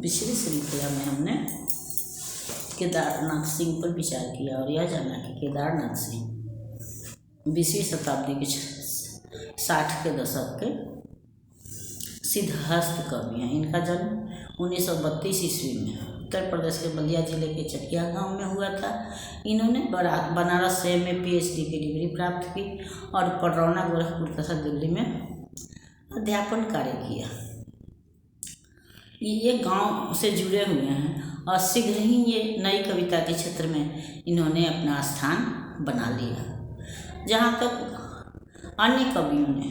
पिछली श्रृंखला में हमने केदारनाथ सिंह पर विचार किया और यह जाना कि केदारनाथ सिंह 20वीं शताब्दी के 60 के दशक के सिद्धहस्त कवि हैं। इनका जन्म 1932 ईस्वी में उत्तर प्रदेश के बलिया जिले के चकिया गांव में हुआ था। इन्होंने बनारस से में PhD की डिग्री प्राप्त की और पडरौना, गोरखपुर तथा दिल्ली में अध्यापन कार्य किया। ये गांव से जुड़े हुए हैं और शीघ्र ही ये नई कविता के क्षेत्र में इन्होंने अपना स्थान बना लिया। जहाँ तक अन्य कवियों ने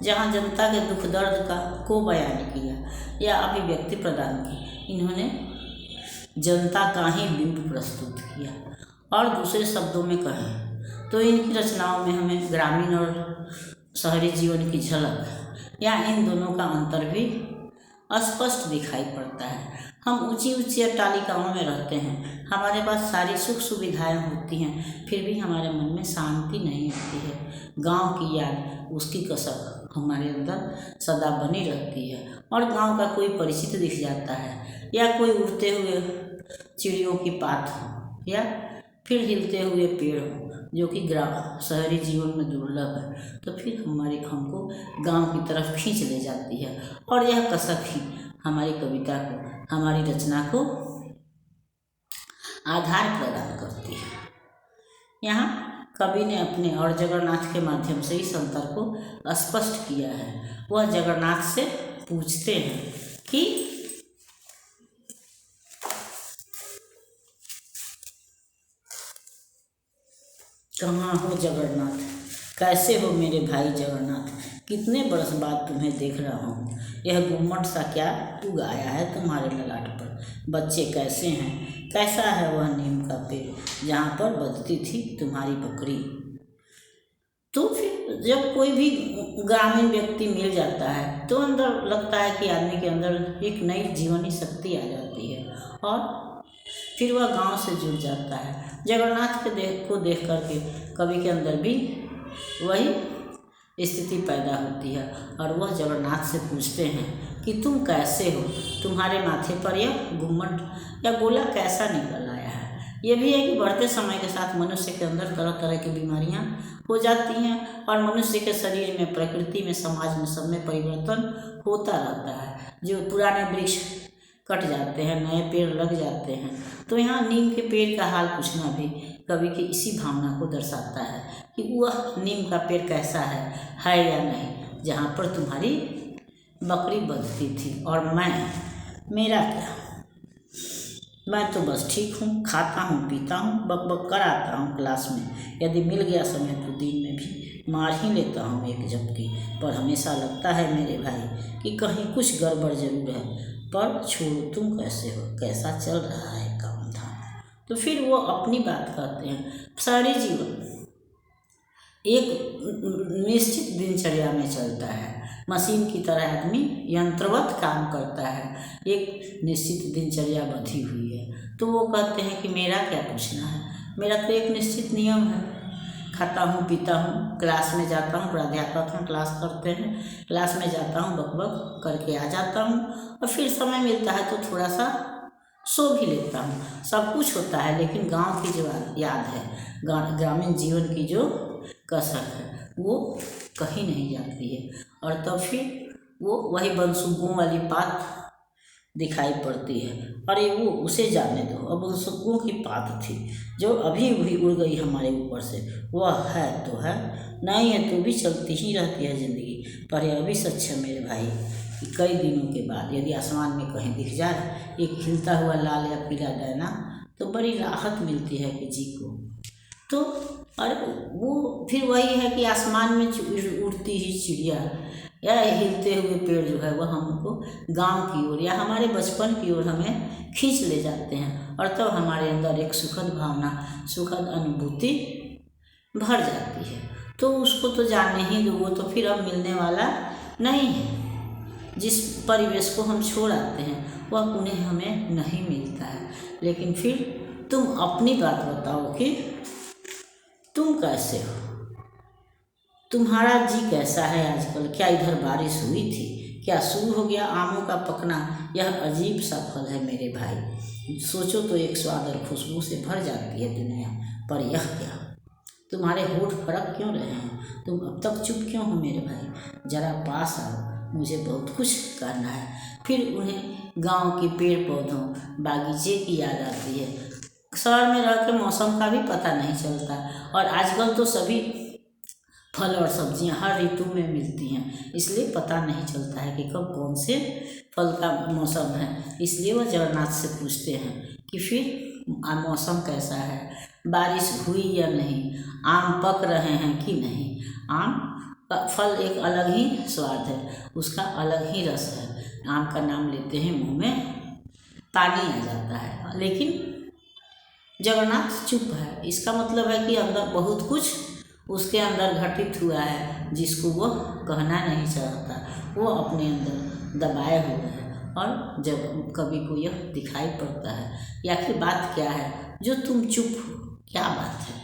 जहाँ जनता के दुख दर्द को बयान किया या अभिव्यक्ति प्रदान की, इन्होंने जनता का ही बिंब प्रस्तुत किया। और दूसरे शब्दों में कहें तो इनकी रचनाओं में हमें ग्रामीण और शहरी जीवन की झलक या इन दोनों का अंतर भी स्पष्ट दिखाई पड़ता है। हम ऊंची ऊंची अट्टालिकाओं में रहते हैं, हमारे पास सारी सुख सुविधाएं होती हैं, फिर भी हमारे मन में शांति नहीं होती है। गांव की याद, उसकी कसक हमारे अंदर सदा बनी रहती है। और गांव का कोई परिचित दिख जाता है या कोई उड़ते हुए चिड़ियों की पात हो या फिर हिलते हुए पेड़ हो जो कि शहरी जीवन में दुर्लभ है, तो फिर हमको गांव की तरफ खींच ले जाती है। और यह कसक ही हमारी कविता को, हमारी रचना को आधार प्रदान करती है। यहाँ कवि ने अपने और जगन्नाथ के माध्यम से इस अंतर को स्पष्ट किया है। वह जगन्नाथ से पूछते हैं कि कहाँ हो जगन्नाथ, कैसे हो मेरे भाई जगन्नाथ, कितने बरस बाद तुम्हें देख रहा हूँ। यह गुम्मट सा क्या उग आया है तुम्हारे ललाट पर, बच्चे कैसे हैं, कैसा है वह नीम का पेड़ जहाँ पर बजती थी तुम्हारी बकरी। तो फिर जब कोई भी ग्रामीण व्यक्ति मिल जाता है तो अंदर लगता है कि आदमी के अंदर एक नई जीवनी शक्ति आ जाती है और फिर वह गांव से जुड़ जाता है। जगन्नाथ को देख करके कवि के अंदर भी वही स्थिति पैदा होती है और वह जगन्नाथ से पूछते हैं कि तुम कैसे हो, तुम्हारे माथे पर यह गुम्मट या गोला कैसा निकल आया है। ये भी है कि बढ़ते समय के साथ मनुष्य के अंदर तरह तरह की बीमारियां हो जाती हैं और मनुष्य के शरीर में, प्रकृति में, समाज में, सब में परिवर्तन होता रहता है। जो पुराने वृक्ष कट जाते हैं, नए पेड़ लग जाते हैं। तो यहाँ नीम के पेड़ का हाल पूछना भी कवि की इसी भावना को दर्शाता है कि वह नीम का पेड़ कैसा है या नहीं, जहाँ पर तुम्हारी बकरी बंधती थी। और मेरा क्या, मैं तो बस ठीक हूँ, खाता हूँ, पीता हूँ, बक बक कर आता हूँ क्लास में। यदि मिल गया समय तो दिन में भी मार ही लेता हूँ एक झपकी। पर हमेशा लगता है मेरे भाई कि कहीं कुछ गड़बड़ जरूर है। पर छोड़ो, तुम कैसे हो, कैसा चल रहा है काम धाम। तो फिर वो अपनी बात करते हैं। शहरी जीवन एक निश्चित दिनचर्या में चलता है, मशीन की तरह आदमी यंत्रवत काम करता है, एक निश्चित दिनचर्या बंधी हुई है। तो वो कहते हैं कि मेरा क्या पूछना है, मेरा तो एक निश्चित नियम है, खाता हूँ, पीता हूँ, क्लास में जाता हूँ, प्राध्यापक हैं, क्लास करते हैं, क्लास में जाता हूँ, बक करके आ जाता हूँ और फिर समय मिलता है तो थोड़ा सा सो भी लेता हूँ। सब कुछ होता है, लेकिन गांव की जो याद है, ग्रामीण जीवन की जो कसक है, वो कहीं नहीं जाती है। और तब फिर वो वही बनसुग्गों वाली बात दिखाई पड़ती है। अरे वो उसे जाने दो, अब बनसुग्गों की पात थी जो अभी भी उड़ गई हमारे ऊपर से, वह है तो है, नहीं है तो भी चलती ही रहती है ज़िंदगी। पर यह भी सच है मेरे भाई कि कई दिनों के बाद यदि आसमान में कहीं दिख जाए एक खिलता हुआ लाल या पीला डैना, तो बड़ी राहत मिलती है किसी को। तो और वो फिर वही है कि आसमान में उड़ती ही चिड़िया या हिलते हुए पेड़ जो है वह हमको गांव की ओर या हमारे बचपन की ओर हमें खींच ले जाते हैं और तब हमारे अंदर एक सुखद भावना, सुखद अनुभूति भर जाती है। तो उसको तो जाने ही दो, वो तो फिर अब मिलने वाला नहीं है। जिस परिवेश को हम छोड़ आते हैं वह उन्हें हमें नहीं मिलता है। लेकिन फिर तुम अपनी बात बताओ कि तुम कैसे हो, तुम्हारा जी कैसा है आजकल, क्या इधर बारिश हुई थी, क्या शुरू हो गया आमों का पकना? यह अजीब सा फल है मेरे भाई, सोचो तो एक स्वाद और खुशबू से भर जाती है दुनिया। पर यह क्या, तुम्हारे होठ फड़क क्यों रहे हैं? तुम अब तक चुप क्यों हो मेरे भाई? जरा पास आओ, मुझे बहुत कुछ कहना है। फिर उन्हें गांव के पेड़ पौधों, बागीचे की याद आती है। शहर में रह के मौसम का भी पता नहीं चलता, और आजकल तो सभी फल और सब्जियां हर ऋतु में मिलती हैं, इसलिए पता नहीं चलता है कि कब कौन से फल का मौसम है। इसलिए वह जगन्नाथ से पूछते हैं कि फिर मौसम कैसा है, बारिश हुई या नहीं, आम पक रहे हैं कि नहीं। आम का फल एक अलग ही स्वाद है, उसका अलग ही रस है। आम का नाम लेते हैं मुंह में पानी आ जाता है। लेकिन जगन्नाथ चुप है, इसका मतलब है कि अंदर बहुत कुछ उसके अंदर घटित हुआ है जिसको वह कहना नहीं चाहता। वो अपने अंदर दबाए हुए है, और जब कभी को यह दिखाई पड़ता है। या फिर बात क्या है जो तुम चुप हो, क्या बात है?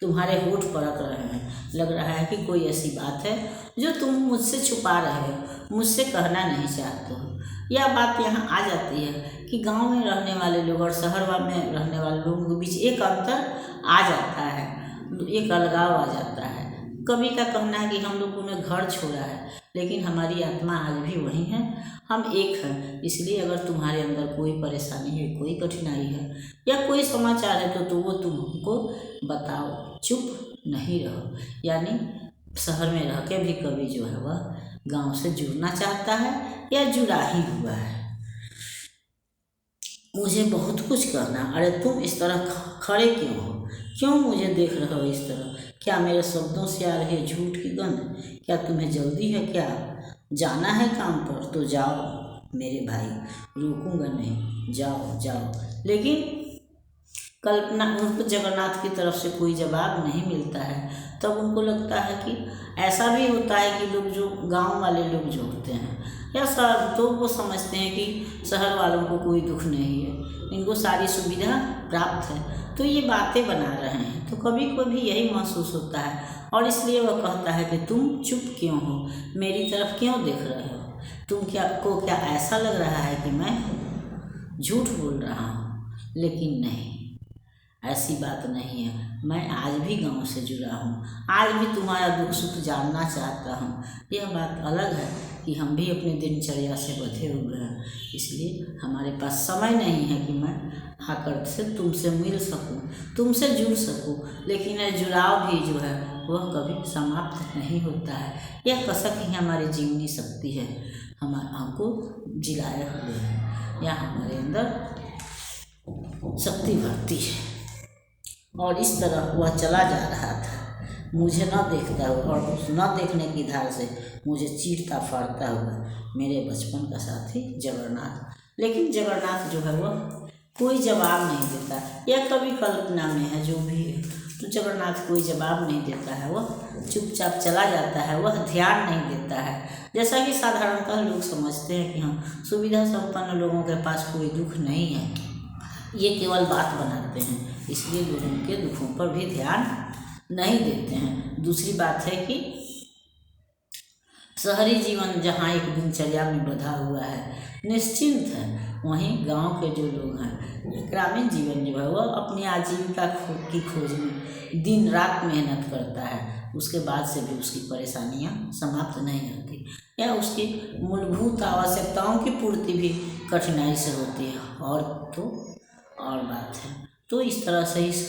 तुम्हारे होठ फड़क रहे हैं, लग रहा है कि कोई ऐसी बात है जो तुम मुझसे छुपा रहे हो, मुझसे कहना नहीं चाहते हो। यह बात यहाँ आ जाती है कि गांव में रहने वाले लोग और शहर में रहने वाले लोगों के बीच एक अंतर आ जाता है, एक अलगाव आ जाता है। कभी का कहना है कि हम लोगों ने घर छोड़ा है, लेकिन हमारी आत्मा आज भी वही है, हम एक हैं। इसलिए अगर तुम्हारे अंदर कोई परेशानी है, कोई कठिनाई है या कोई समाचार है तो वो तुम हमको बताओ, चुप नहीं रहो। यानी शहर में रह के भी कभी जो है वह गांव से जुड़ना चाहता है या जुड़ा ही हुआ है। मुझे बहुत कुछ कहना, अरे तुम इस तरह खड़े क्यों हो? क्यों मुझे देख रहे हो इस तरह? क्या मेरे शब्दों से आ रही है झूठ की गंध? क्या तुम्हें जल्दी है? क्या जाना है काम पर तो जाओ मेरे भाई, रोकूंगा नहीं, जाओ जाओ। लेकिन कल्पना उनको जगन्नाथ की तरफ से कोई जवाब नहीं मिलता है। तब उनको लगता है कि ऐसा भी होता है कि लोग जो गांव वाले लोग जो होते हैं या शहर, तो वो समझते हैं कि शहर वालों को कोई दुख नहीं है, इनको सारी सुविधा प्राप्त है, तो ये बातें बना रहे हैं। तो कभी कभी यही महसूस होता है, और इसलिए वह कहता है कि तुम चुप क्यों हो, मेरी तरफ क्यों देख रहे हो? तुम क्या ऐसा लग रहा है कि मैं झूठ बोल रहा हूँ? लेकिन नहीं, ऐसी बात नहीं है। मैं आज भी गांव से जुड़ा हूँ, आज भी तुम्हारा दुख सुख जानना चाहता हूँ। यह बात अलग है कि हम भी अपनी दिनचर्या से बंधे हुए हैं, इसलिए हमारे पास समय नहीं है कि मैं आकर से तुमसे मिल सकूं, तुमसे जुड़ सकूं। लेकिन यह जुड़ाव भी जो है वह कभी समाप्त नहीं होता है। यह कसक ही हमारी जीवनी शक्ति है, हमको जिलाए हुए है या हमारे अंदर शक्ति भरती है। और इस तरह वह चला जा रहा था, मुझे न देखता हुआ, और उस न देखने की धार से मुझे चीरता फाड़ता हुआ मेरे बचपन का साथी जगन्नाथ। लेकिन जगन्नाथ जो है वह कोई जवाब नहीं देता। यह कभी कल्पना में है जो भी है, तो जगन्नाथ कोई जवाब नहीं देता है, वह चुपचाप चला जाता है, वह ध्यान नहीं देता है। जैसा कि साधारणतः लोग समझते हैं कि हम सुविधा संपन्न लोगों के पास कोई दुख नहीं है, ये केवल बात बनाते हैं, इसलिए लोग उनके दुखों पर भी ध्यान नहीं देते हैं। दूसरी बात है कि शहरी जीवन जहाँ एक दिनचर्या में बंधा हुआ है, निश्चिंत है, वहीं गांव के जो लोग हैं, ग्रामीण जीवन जो है वह अपनी आजीविका की खोज में दिन रात मेहनत करता है, उसके बाद से भी उसकी परेशानियां समाप्त नहीं होती, या उसकी मूलभूत आवश्यकताओं की पूर्ति भी कठिनाई से होती है। और बात है। तो इस तरह से इस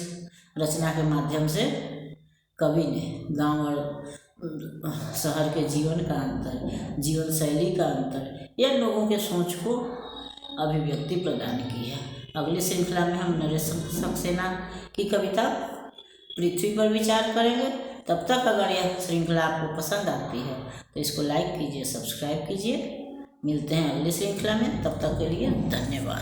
रचना के माध्यम से कवि ने गांव और शहर के जीवन का अंतर, जीवन शैली का अंतर, या लोगों के सोच को अभिव्यक्ति प्रदान की है। अगली श्रृंखला में हम नरेश सक्सेना की कविता पृथ्वी पर विचार करेंगे। तब तक अगर यह श्रृंखला आपको पसंद आती है तो इसको लाइक कीजिए, सब्सक्राइब कीजिए। मिलते हैं अगली श्रृंखला में, तब तक के लिए धन्यवाद।